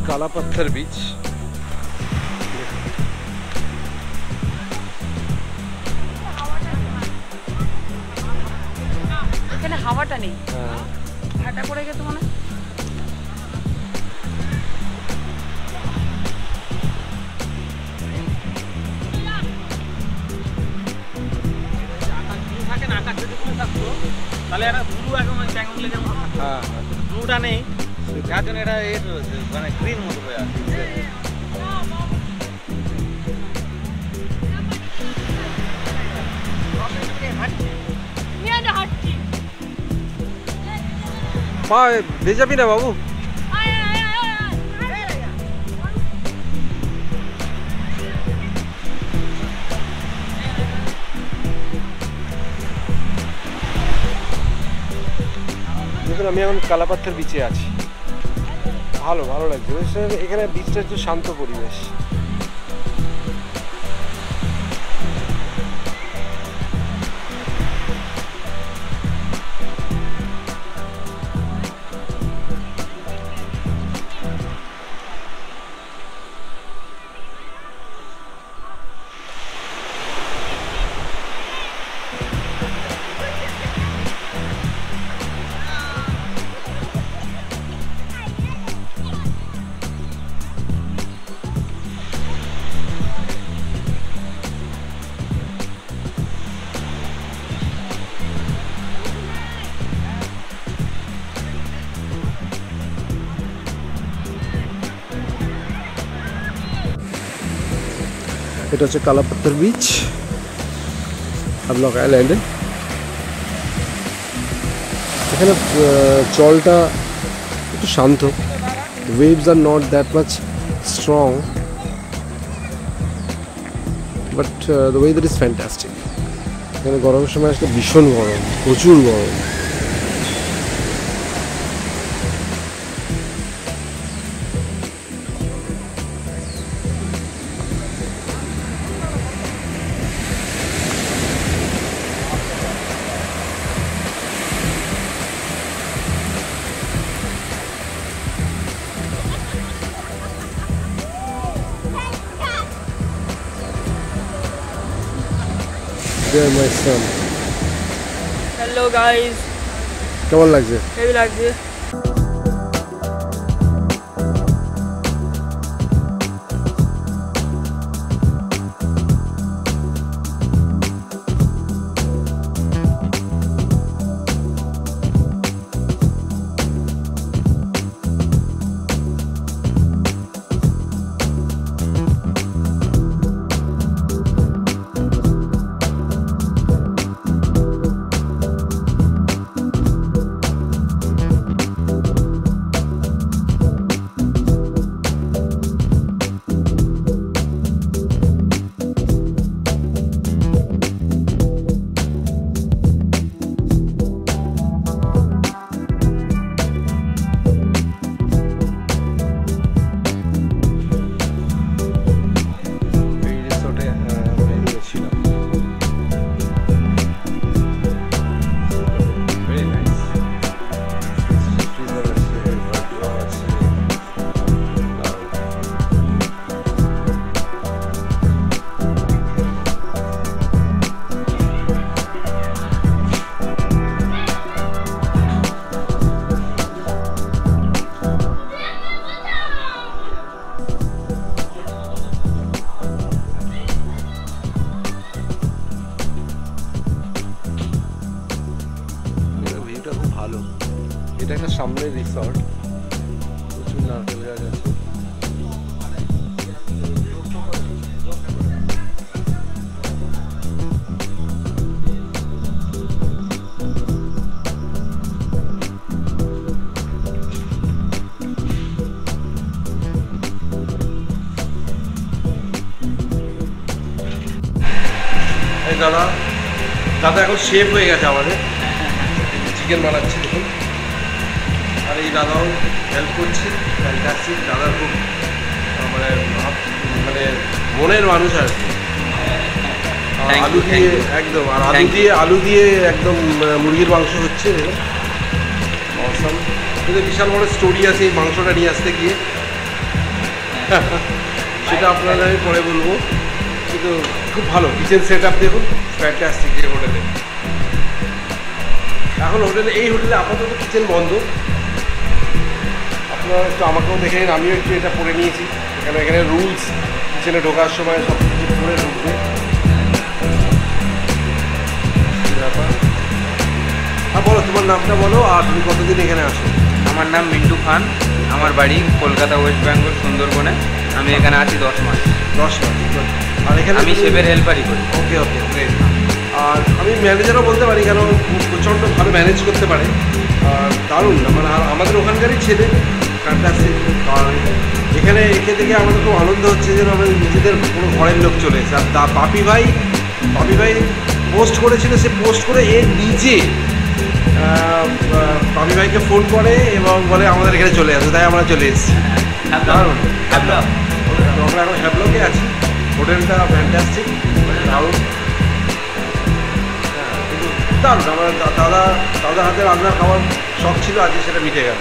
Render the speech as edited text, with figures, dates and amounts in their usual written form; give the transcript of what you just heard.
काला पत्थर बीच এখানে হাওয়াটা নেই ভাটা পড়ে গেছে মনে থাকে না আকাশ যদি কোনো থাকতো তাহলে এরা ব্লু একদম ট্যাঙ্গলে যেমন হ্যাঁ ব্লুটা নেই যার জন্য এটা এর মানে গ্রিন মতো হয়ে আছে পা ভেজাবি না বাবু দেখুন আমি এখন কালাপাথর বিচে আছি ভালো ভালো লাগছে এখানে বিচটা একটু শান্ত পরিবেশ এটা হচ্ছে কালাপাথর বিচ হাভলক আইল্যান্ডে এখানে জলটা একটু শান্ত waves are not that much strong but the weather is fantastic এখানে গরমের সময় আসলে ভীষণ গরম প্রচুর গরম There my son. Hello guys. কেমন লাগছে? হেভি লাগছে। সামনে রিসর্ট, প্রচুর নারকেল গাছ আছে। দাদা দাদা এখন শেফ হয়ে গেছে আমাদের, চিকেন বানাচ্ছে দেখুন। আর এই দাদাও হেল্প করছে, ফ্যান্টাস্টিক। দাদা খুব মানে মানে মনের মানুষ আর কি। আলু দিয়ে একদম, আর আলু দিয়ে একদম মুরগির মাংস হচ্ছে অসাম। কিন্তু বিশাল বড় স্টোরি আছে এই মাংসটা নিয়ে আসতে গিয়ে, সেটা আপনাদের আমি পরে বলবো। কিন্তু খুব ভালো কিচেন সেট আপ দেখুন, ফ্যান্টাস্টিক। এই হোটেলে এখন এই হোটেলে আপাতত কিচেন বন্ধ। আপনারা একটু আমাকেও দেখে নিন, আমিও একটু এটা পড়ে নিয়েছি। এখানে রুলস, কিচেনে ঢোকার সময় সব কিছু পড়ে ঢুকবে ব্যাপার। আর বলো তোমার নামটা বলো, আর তুমি কতদিন এখানে আসো? আমার নাম মিন্টু খান, আমার বাড়ি কলকাতা, ওয়েস্ট বেঙ্গল, সুন্দরবনে। আমি এখানে আছি 10 মাস। 10 মাস। আর এখানে আমি শেফের হেল্পারই করি। ওকে ওকে গ্রেট। আর আমি ম্যানেজারও বলতে পারি, কেন প্রচণ্ড ভালো ম্যানেজ করতে পারে। আর দারুণ, মানে আমাদের ওখানকারই ছেলে, ফ্যান্টাস্টিক। আর এখানে এখান থেকে আমাদের খুব আনন্দ হচ্ছে যে আমাদের নিজেদের কোনো ঘরের লোক চলে এসেছে। আর বাপি ভাই পোস্ট করেছিল, সে পোস্ট করে এ নিজে বাপি ভাইকে ফোন করে এবং বলে আমাদের এখানে চলে আসে, তাই আমরা চলে এসেছি। দারুণ। আমরা এখন হ্যাভলকে আছি। হোটেলটা ফ্যান্টাস্টিক, দারুণ। কিন্তু দারুণ, আমার দাদা হাতে রান্না খাওয়ার শখ ছিল, আজকে সেটা মিটে গেল।